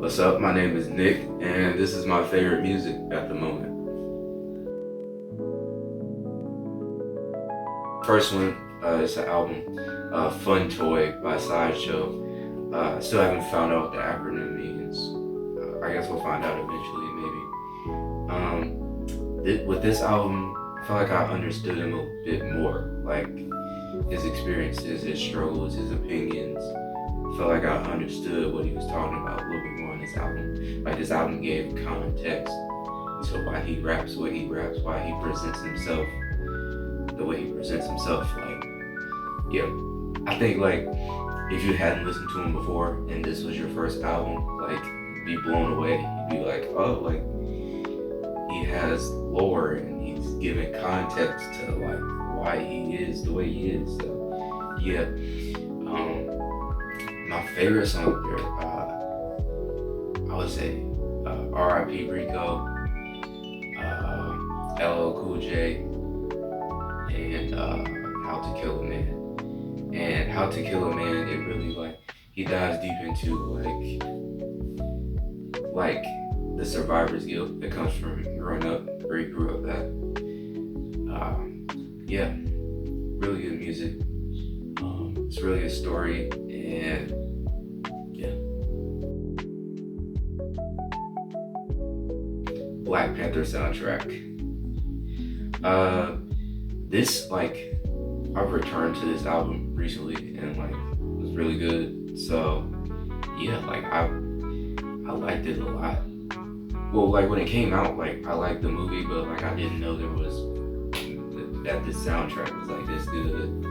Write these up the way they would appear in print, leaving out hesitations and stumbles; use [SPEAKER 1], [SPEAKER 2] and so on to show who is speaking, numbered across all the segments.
[SPEAKER 1] What's up? My name is Nick, and this is my favorite music at the moment. First one is an album, F.U.N. T.O.Y by Sideshow. Still haven't found out what the acronym means. I guess we'll find out eventually, maybe. With this album, I feel like I understood him a bit more, like his experiences, his struggles, his opinions. I felt like I understood what he was talking about a little bit more on this album. Like this album gave context to why he raps the way he raps, why he presents himself the way he presents himself. Like, yeah, I think like if you hadn't listened to him before and this was your first album, like you'd be blown away. You'd be like, oh, like he has lore and he's giving context to like why he is the way he is. So yeah, my favorite song there, I would say R.I.P. Rico, LL Cool J, and How to Kill a Man. And How to Kill a Man, it really like he dives deep into like the survivor's guilt that comes from growing up where he grew up at. Yeah, really good music. It's really a story, and yeah. Black Panther soundtrack. This like I've returned to this album recently and like it was really good. So yeah, like I liked it a lot. Well, like when it came out, like I liked the movie, but like I didn't know that this soundtrack was like this good.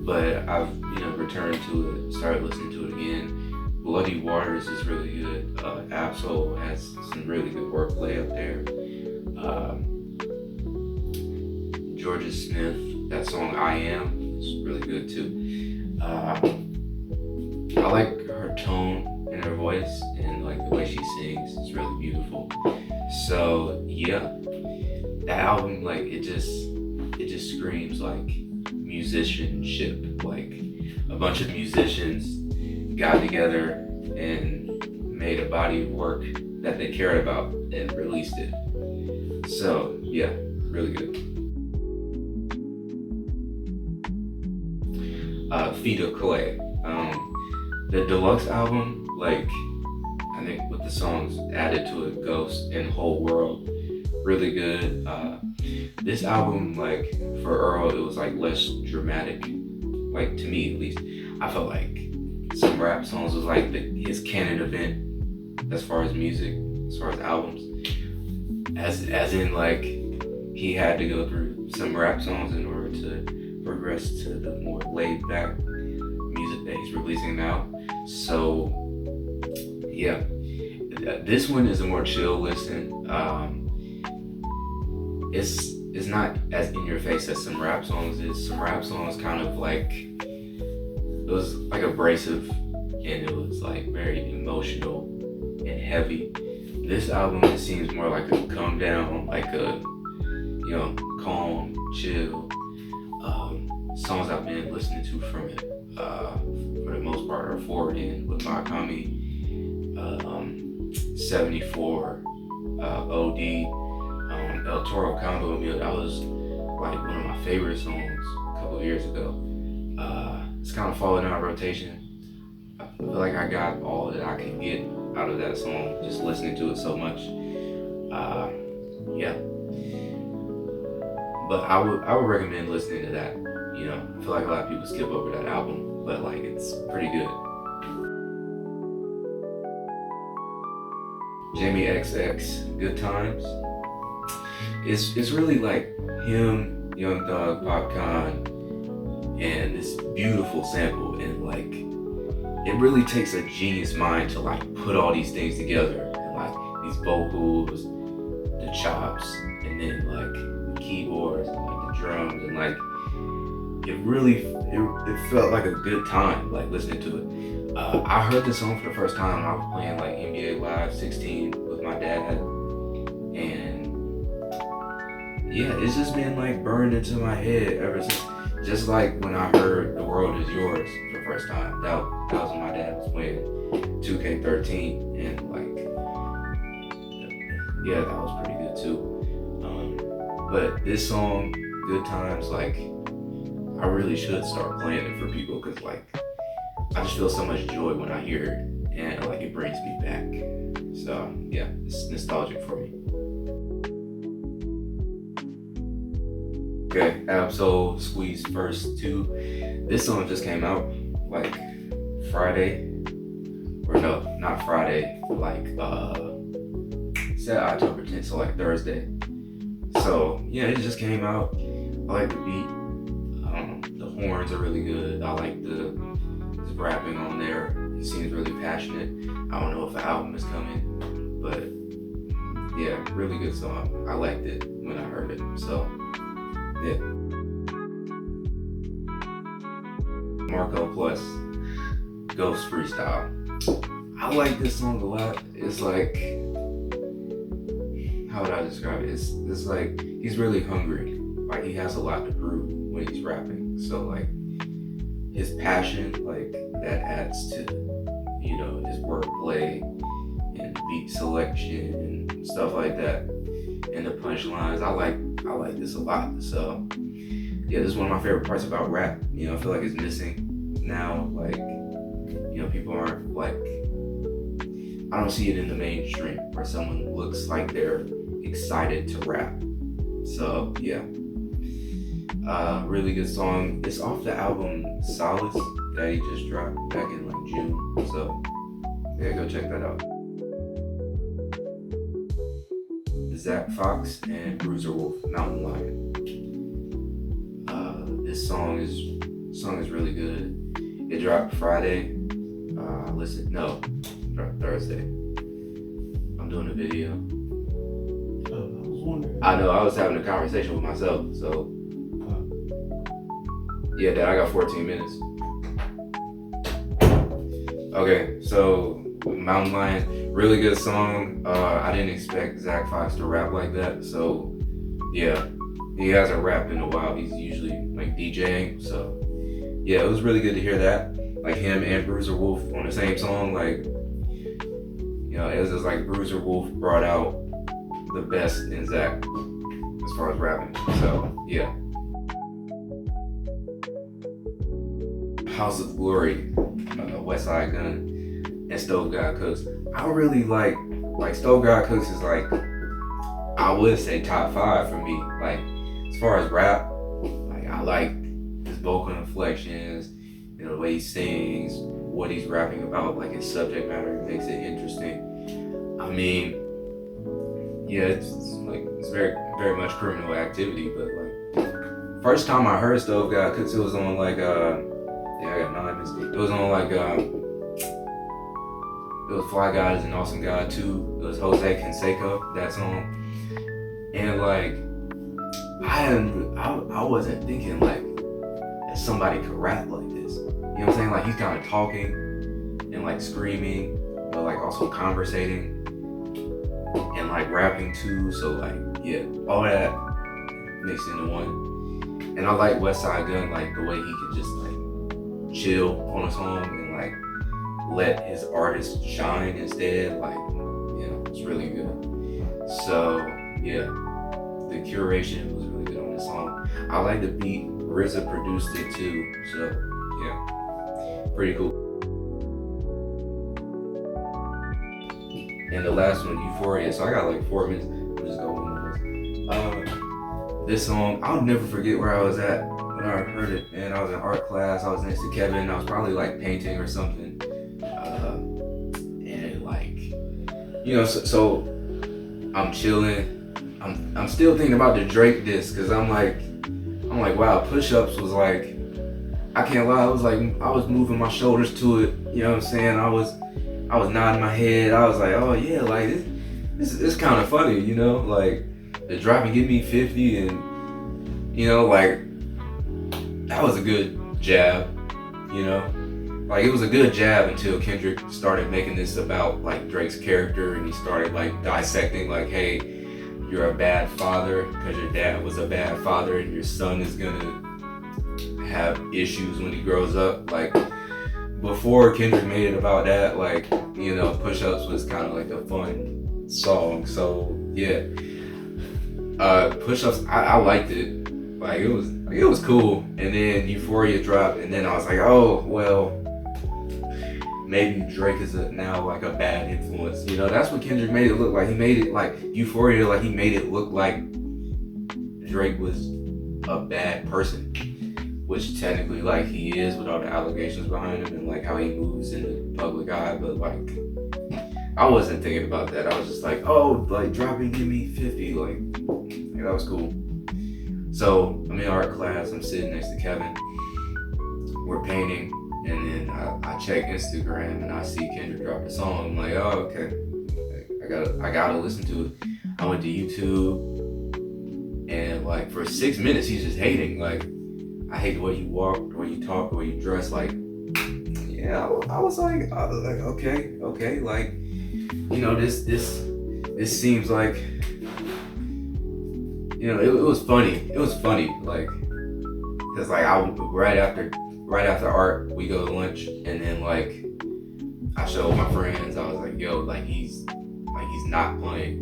[SPEAKER 1] But I've returned to it, started listening to it again. Bloody Waters is really good. Absol has some really good wordplay up there. Georgia Smith, that song I Am is really good too. I like her tone and her voice and like the way she sings. It's really beautiful. So yeah, that album like it just screams like musicianship. Like a bunch of musicians got together and made a body of work that they cared about and released it. So yeah, really good. Feet of Clay. The deluxe album, like I think with the songs added to it, Ghost and Whole World, really good. This album, like for Earl, it was like less dramatic, like to me at least. I felt like some rap songs was like his canon event as far as music, as far as albums, as in like he had to go through some rap songs in order to progress to the more laid back music that he's releasing now. So yeah, this one is a more chill listen. It's not as in your face as some rap songs is. Some rap songs kind of like, it was like abrasive and it was like very emotional and heavy. This album, it seems more like a come down, like a calm, chill. Songs I've been listening to from it, for the most part, are Forward In with my Kami, 74, OD, El Toro Combo Meal. That was like one of my favorite songs a couple of years ago. It's kind of falling out of rotation. I feel like I got all that I could get out of that song just listening to it so much. Yeah. But I would recommend listening to that. I feel like a lot of people skip over that album, but like it's pretty good. Jamie XX, Good Times. It's really like him, Young Thug, Popcorn, and this beautiful sample, and like it really takes a genius mind to like put all these things together, and like these vocals, the chops, and then like the keyboards, and like the drums, and like it felt like a good time like listening to it. I heard this song for the first time when I was playing like NBA Live 16 with my dad, and yeah, it's just been like burned into my head ever since. just like when I heard "The World Is Yours" for the first time. That was when my dad was playing 2K13, and like, yeah, that was pretty good too. But this song, "Good Times," like, I really should start playing it for people because like I just feel so much joy when I hear it, and like it brings me back. So yeah, it's nostalgic for me. Okay, Absol Squeeze First 2. This song just came out like Friday, or no, not Friday, like said October 10th, so like Thursday. So yeah, it just came out. I like the beat. The horns are really good. I like his rapping on there. He seems really passionate. I don't know if the album is coming, but yeah, really good song. I liked it when I heard it. So yeah. Marco Plus, Ghost Freestyle. I like this song a lot. It's like, how would I describe it? It's like he's really hungry. Like he has a lot to prove when he's rapping. So like his passion, like that adds to, you know, his wordplay and beat selection and stuff like that. And the punchlines. I like this a lot. So yeah, this is one of my favorite parts about rap. You know, I feel like it's missing now. Like, you know, people aren't like, I don't see it in the mainstream where someone looks like they're excited to rap. So yeah, really good song. It's off the album Solace that he just dropped back in like June. So yeah, go check that out. Zack Fox and Bruiser Wolf, Mountain Lion. This song is really good. It dropped Friday. Dropped Thursday. I'm doing a video.
[SPEAKER 2] I was wondering.
[SPEAKER 1] I know, I was having a conversation with myself, so yeah, Dad, I got 14 minutes. Okay, so Mountain Lion, really good song. I didn't expect Zack Fox to rap like that, so yeah, he hasn't rapped in a while. He's usually like DJing, so yeah, it was really good to hear that. Like him and Bruiser Wolf on the same song, like, you know, it was just like Bruiser Wolf brought out the best in Zack as far as rapping. So yeah. House of Glory, Westside Gunn, and Stove God Cooks. I really like Stove God Cooks is like, I would say top 5 for me. Like as far as rap, like I like his vocal inflections, you know, the way he sings, what he's rapping about, like his subject matter makes it interesting. I mean, yeah, it's very, very much criminal activity, but like first time I heard Stove God Cooks, it was on like yeah, I got 9 minutes. It was on like it was Fly God is an Awesome God too. It was Jose Canseco, that song. And like I wasn't thinking like that somebody could rap like this. You know what I'm saying? Like he's kind of talking and like screaming, but like also conversating and like rapping too. So like yeah, all that mixed into one. And I like Westside Gunn, like the way he can just like chill on a song and like let his artist shine instead. Like, you know, it's really good. So yeah, the curation was really good on this song. I like the beat. RZA produced it too. So yeah, pretty cool. And the last one, Euphoria. So I got like 4 minutes. I'm just going on this. This song, I'll never forget where I was at when I heard it. And I was in art class. I was next to Kevin. I was probably like painting or something. And like, you know, so I'm chilling. I'm still thinking about the Drake disc because I'm like, wow, push-ups was like, I can't lie, I was moving my shoulders to it. You know what I'm saying? I was nodding my head. I was like, oh yeah, like this is kind of funny, you know, like the drop and give me 50, and you know, like that was a good jab, you know. Like it was a good jab until Kendrick started making this about like Drake's character, and he started like dissecting like, hey, you're a bad father because your dad was a bad father, and your son is gonna have issues when he grows up. Like before Kendrick made it about that, like, you know, Push Ups was kind of like a fun song. So yeah, Push Ups, I liked it. Like it was cool. And then Euphoria dropped, and then I was like, oh well, maybe Drake is now like a bad influence. You know, that's what Kendrick made it look like. He made it like Euphoria, like he made it look like Drake was a bad person, which technically like he is with all the allegations behind him and like how he moves in the public eye. But like I wasn't thinking about that. I was just like, oh, like drop and give me 50, like that was cool. So I'm in art class. I'm sitting next to Kevin. We're painting. And then I check Instagram and I see Kendrick drop a song. I'm like, oh, okay. I gotta listen to it. I went to YouTube and like for 6 minutes he's just hating. Like, I hate the way you walk, the way you talk, the way you dress. Like, yeah, I was like, okay. Like, you know, this seems like, you know, it was funny. It was funny, like, cause like right after art, we go to lunch, and then like I showed my friends. I was like, "Yo, like he's not playing,"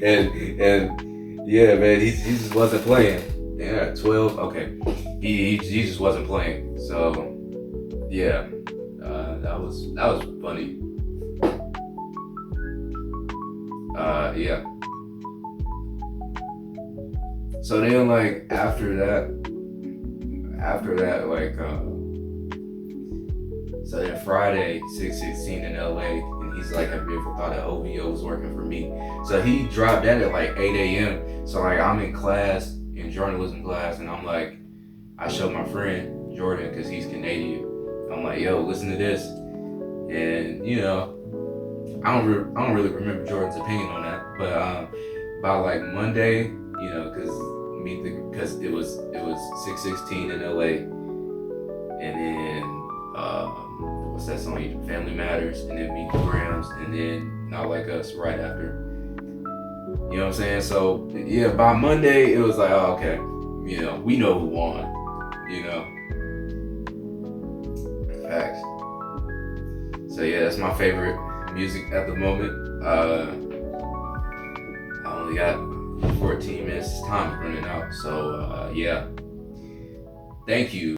[SPEAKER 1] and yeah, man, he just wasn't playing. Yeah, 12. Okay, he just wasn't playing. So yeah, that was funny. Yeah. So then, like after that, like, so then Friday, 6/16 in LA, and he's like, have you ever thought that OVO was working for me? So he dropped that at like 8 a.m. So like I'm in class, in journalism class, and I'm like, I show my friend Jordan, because he's Canadian. I'm like, yo, listen to this. And you know, I don't really remember Jordan's opinion on that, but by like Monday, you know, because it was 6/16 in LA, and then what's that song? Family Matters, and then Meet the Grams, and then Not Like Us right after. You know what I'm saying? So yeah, by Monday it was like, oh, okay, you know, we know who won. You know, facts. So yeah, that's my favorite music at the moment. I only got 14 minutes. Time running out. So yeah, thank you.